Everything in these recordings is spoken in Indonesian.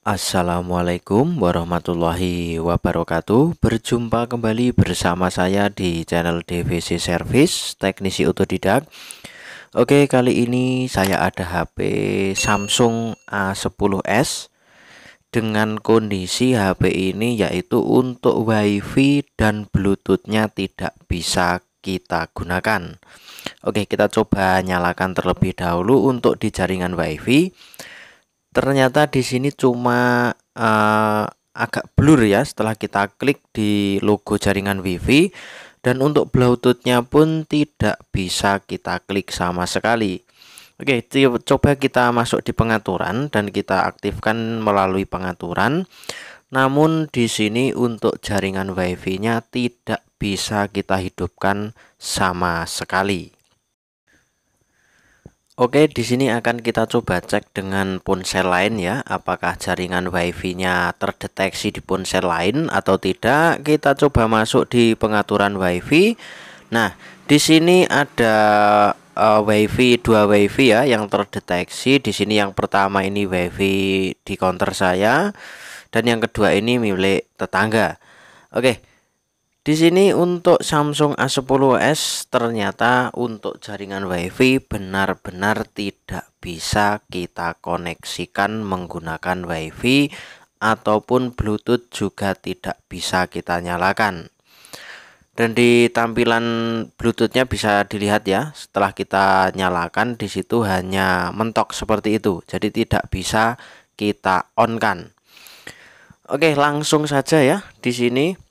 Assalamualaikum warahmatullahi wabarakatuh. Berjumpa kembali bersama saya di channel DVC Service Teknisi Otodidak. Oke, kali ini saya ada HP Samsung A10s dengan kondisi HP ini yaitu untuk WiFi dan Bluetoothnya tidak bisa kita gunakan. Oke, kita coba nyalakan terlebih dahulu untuk di jaringan WiFi. Ternyata di sini cuma agak blur ya setelah kita klik di logo jaringan WiFi, dan untuk Bluetoothnya pun tidak bisa kita klik sama sekali. Oke, coba kita masuk di pengaturan dan kita aktifkan melalui pengaturan. Namun di sini untuk jaringan WiFi-nya tidak bisa kita hidupkan sama sekali. Oke, di sini akan kita coba cek dengan ponsel lain ya, apakah jaringan WiFi-nya terdeteksi di ponsel lain atau tidak. Kita coba masuk di pengaturan WiFi. Nah, di sini ada dua WiFi ya yang terdeteksi. Di sini yang pertama ini WiFi di counter saya, dan yang kedua ini milik tetangga. Oke. Di sini untuk Samsung A10s ternyata untuk jaringan WiFi benar-benar tidak bisa kita koneksikan menggunakan WiFi, ataupun Bluetooth juga tidak bisa kita nyalakan. Dan di tampilan Bluetoothnya bisa dilihat ya, setelah kita nyalakan di situ hanya mentok seperti itu, jadi tidak bisa kita on kan. Oke, langsung saja ya di sini.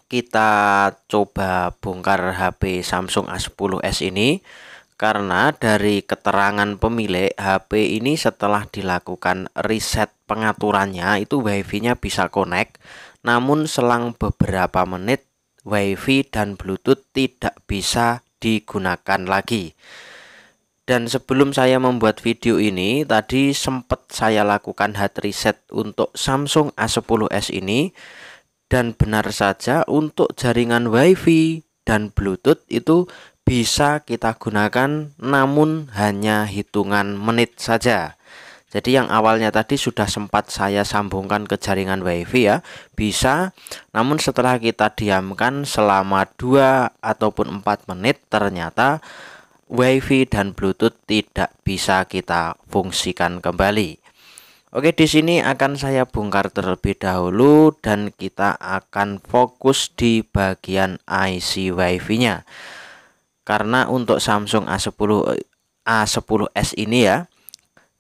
Kita coba bongkar HP Samsung A10s ini, karena dari keterangan pemilik HP ini setelah dilakukan reset pengaturannya itu WiFi-nya bisa connect, namun selang beberapa menit WiFi dan Bluetooth tidak bisa digunakan lagi. Dan sebelum saya membuat video ini tadi sempat saya lakukan hard reset untuk Samsung A10s ini. Dan benar saja untuk jaringan WiFi dan Bluetooth itu bisa kita gunakan, namun hanya hitungan menit saja. Jadi yang awalnya tadi sudah sempat saya sambungkan ke jaringan WiFi ya, bisa. Namun setelah kita diamkan selama 2 ataupun 4 menit, ternyata WiFi dan Bluetooth tidak bisa kita fungsikan kembali. Oke, di sini akan saya bongkar terlebih dahulu dan kita akan fokus di bagian IC WiFi-nya. Karena untuk Samsung A10s ini ya,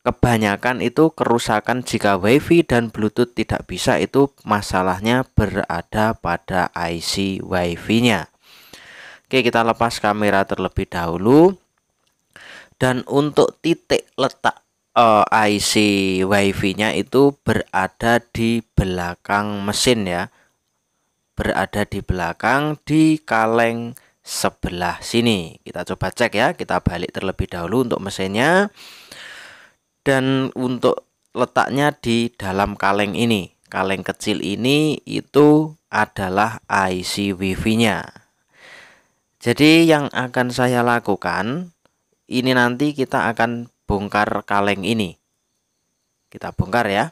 kebanyakan itu kerusakan jika WiFi dan Bluetooth tidak bisa, itu masalahnya berada pada IC WiFi-nya. Oke, kita lepas kamera terlebih dahulu. Dan untuk titik letak IC WiFi-nya itu berada di belakang mesin ya, berada di belakang di kaleng sebelah sini. Kita coba cek ya, kita balik terlebih dahulu untuk mesinnya, dan untuk letaknya di dalam kaleng ini, kaleng kecil ini itu adalah IC WiFi-nya. Jadi yang akan saya lakukan ini, nanti kita akan bongkar kaleng ini. Kita bongkar ya.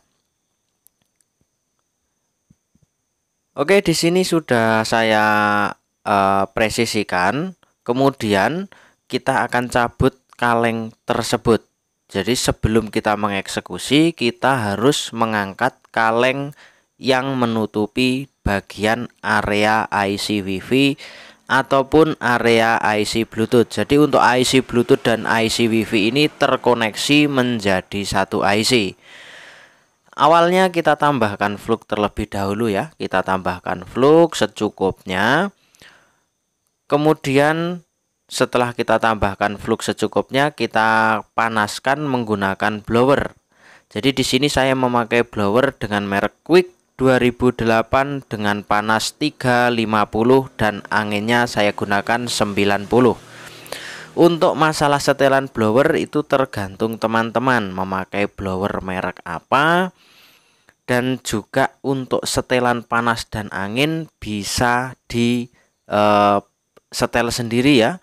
Oke, di sini sudah saya presisikan. Kemudian kita akan cabut kaleng tersebut. Jadi sebelum kita mengeksekusi, kita harus mengangkat kaleng yang menutupi bagian area IC WiFi ataupun area IC Bluetooth. Jadi untuk IC Bluetooth dan IC WiFi ini terkoneksi menjadi satu IC. Awalnya kita tambahkan flux terlebih dahulu ya. Kita tambahkan flux secukupnya. Kemudian setelah kita tambahkan flux secukupnya, kita panaskan menggunakan blower. Jadi di sini saya memakai blower dengan merek Quick 2008 dengan panas 350 dan anginnya saya gunakan 90. Untuk masalah setelan blower itu tergantung teman-teman memakai blower merek apa, dan juga untuk setelan panas dan angin bisa di setel sendiri ya.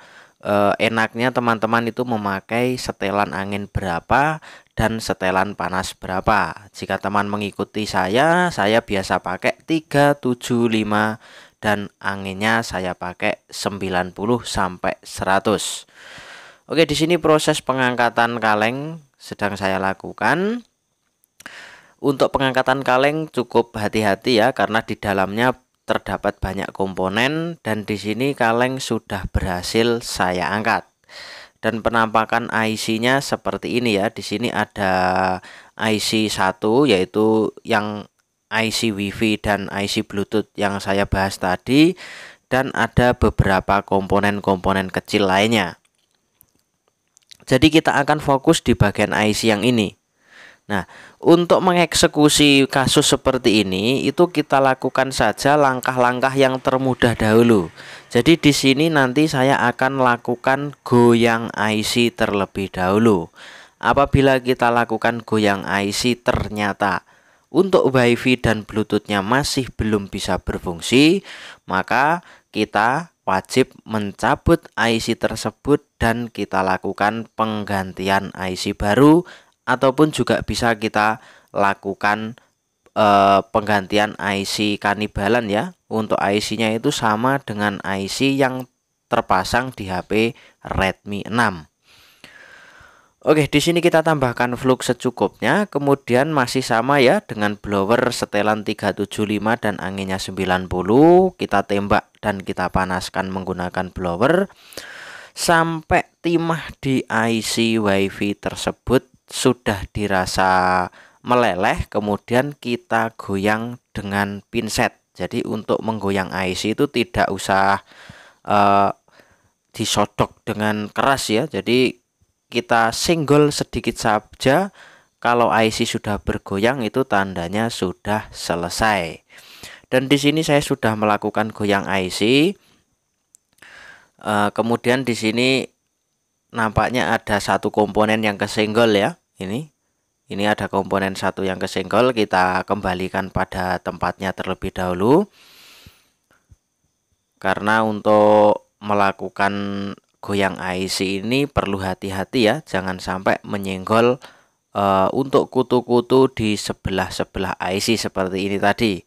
enaknya teman-teman itu memakai setelan angin berapa dan setelan panas berapa. Jika teman mengikuti saya biasa pakai 375 dan anginnya saya pakai 90 sampai 100. Oke, di sini proses pengangkatan kaleng sedang saya lakukan. Untuk pengangkatan kaleng cukup hati-hati ya, karena di dalamnya terdapat banyak komponen dan di sini kaleng sudah berhasil saya angkat. Dan penampakan IC-nya seperti ini ya. Di sini ada IC 1 yaitu yang IC WiFi dan IC Bluetooth yang saya bahas tadi, dan ada beberapa komponen-komponen kecil lainnya. Jadi kita akan fokus di bagian IC yang ini. Nah, untuk mengeksekusi kasus seperti ini itu kita lakukan saja langkah-langkah yang termudah dahulu. Jadi di sini nanti saya akan lakukan goyang IC terlebih dahulu. Apabila kita lakukan goyang IC ternyata untuk WiFi dan Bluetooth-nya masih belum bisa berfungsi, maka kita wajib mencabut IC tersebut dan kita lakukan penggantian IC baru, ataupun juga bisa kita lakukan penggantian IC kanibalan ya. Untuk IC-nya itu sama dengan IC yang terpasang di HP Redmi 6. Oke, di sini kita tambahkan flux secukupnya, kemudian masih sama ya dengan blower setelan 375 dan anginnya 90. Kita tembak dan kita panaskan menggunakan blower sampai timah di IC WiFi tersebut sudah dirasa meleleh, kemudian kita goyang dengan pinset. Jadi untuk menggoyang IC itu tidak usah disodok dengan keras ya. Jadi kita senggol sedikit saja. Kalau IC sudah bergoyang itu tandanya sudah selesai. Dan di sini saya sudah melakukan goyang IC. Kemudian di sini nampaknya ada satu komponen yang kesenggol ya. Ini ada komponen satu yang kesenggol. Kita kembalikan pada tempatnya terlebih dahulu. Karena untuk melakukan goyang IC ini perlu hati-hati ya. Jangan sampai menyenggol untuk kutu-kutu di sebelah-sebelah IC seperti ini tadi.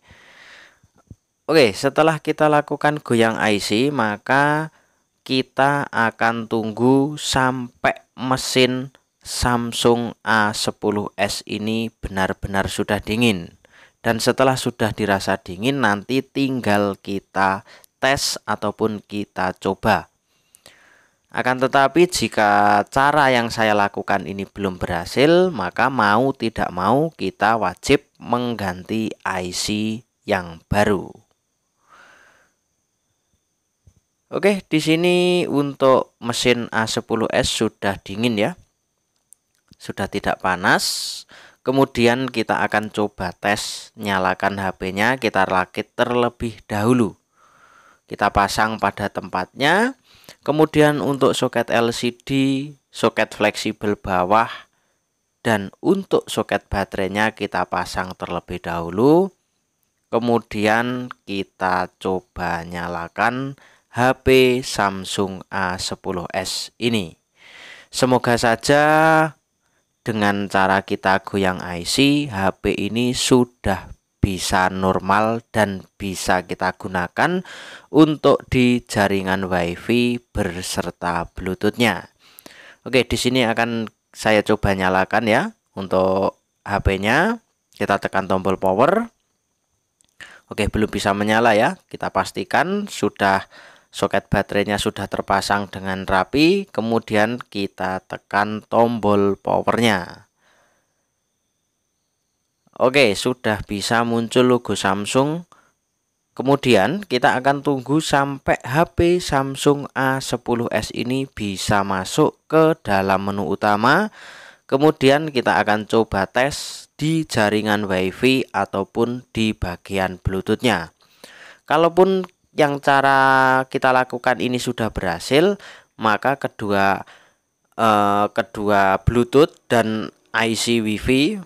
Oke, setelah kita lakukan goyang IC, maka kita akan tunggu sampai mesin Samsung A10s ini benar-benar sudah dingin. Dan setelah sudah dirasa dingin, nanti tinggal kita tes ataupun kita coba. Akan tetapi jika cara yang saya lakukan ini belum berhasil, maka mau tidak mau kita wajib mengganti IC yang baru. Oke, di sini untuk mesin A10s sudah dingin ya. Sudah tidak panas. Kemudian kita akan coba tes, nyalakan HP-nya, kita rakit terlebih dahulu. Kita pasang pada tempatnya. Kemudian untuk soket LCD, soket fleksibel bawah, dan untuk soket baterainya kita pasang terlebih dahulu. Kemudian kita coba nyalakan HP Samsung A10s ini. Semoga saja dengan cara kita goyang IC, HP ini sudah bisa normal dan bisa kita gunakan untuk di jaringan WiFi berserta Bluetooth-nya. Oke, di sini akan saya coba nyalakan ya. Untuk HP-nya kita tekan tombol power. Oke, belum bisa menyala ya. Kita pastikan sudah soket baterainya sudah terpasang dengan rapi, kemudian kita tekan tombol powernya. Oke, sudah bisa muncul logo Samsung. Kemudian kita akan tunggu sampai HP Samsung A10s ini bisa masuk ke dalam menu utama. Kemudian kita akan coba tes di jaringan WiFi ataupun di bagian Bluetooth-nya. Kalaupun yang cara kita lakukan ini sudah berhasil, maka kedua Bluetooth dan IC WiFi,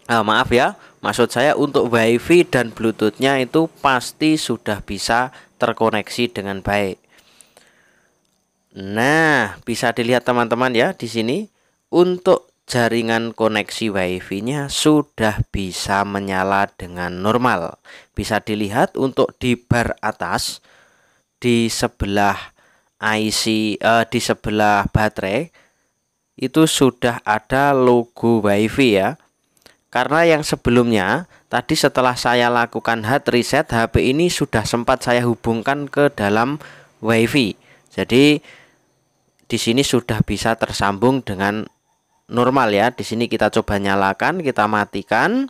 maaf ya, maksud saya untuk WiFi dan Bluetooth-nya itu pasti sudah bisa terkoneksi dengan baik. Nah, bisa dilihat teman-teman ya di sini untuk jaringan koneksi WiFi-nya sudah bisa menyala dengan normal. Bisa dilihat untuk di bar atas di sebelah IC di sebelah baterai itu sudah ada logo WiFi ya. Karena yang sebelumnya tadi setelah saya lakukan hard reset, HP ini sudah sempat saya hubungkan ke dalam WiFi. Jadi di sini sudah bisa tersambung dengan normal ya. Di sini kita coba nyalakan, kita matikan.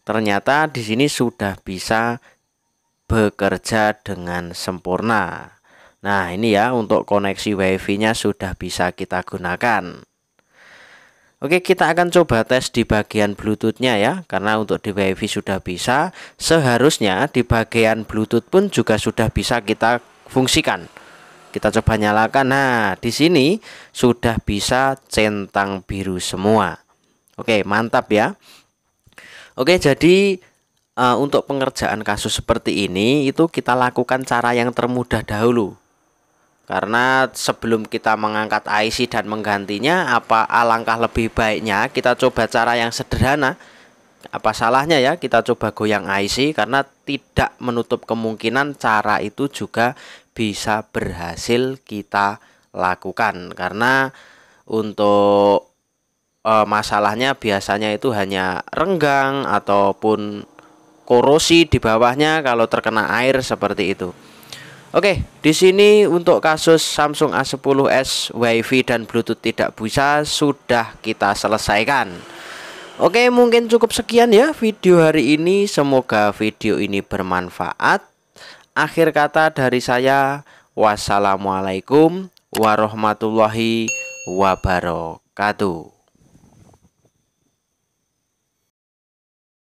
Ternyata di sini sudah bisa bekerja dengan sempurna. Nah, ini ya untuk koneksi WiFi-nya sudah bisa kita gunakan. Oke, kita akan coba tes di bagian Bluetooth-nya ya. Karena untuk di WiFi sudah bisa, seharusnya di bagian Bluetooth pun juga sudah bisa kita fungsikan. Kita coba nyalakan. Nah, di sini sudah bisa centang biru semua. Oke, mantap ya. Oke, jadi untuk pengerjaan kasus seperti ini itu kita lakukan cara yang termudah dahulu. Karena sebelum kita mengangkat IC dan menggantinya, alangkah lebih baiknya kita coba cara yang sederhana. Apa salahnya ya kita coba goyang IC, karena tidak menutup kemungkinan cara itu juga bisa berhasil kita lakukan. Karena untuk masalahnya biasanya itu hanya renggang ataupun korosi di bawahnya kalau terkena air seperti itu. Oke, di sini untuk kasus Samsung A10s WiFi dan Bluetooth tidak bisa sudah kita selesaikan. Oke, mungkin cukup sekian ya video hari ini. Semoga video ini bermanfaat. Akhir kata dari saya, wassalamualaikum warahmatullahi wabarakatuh.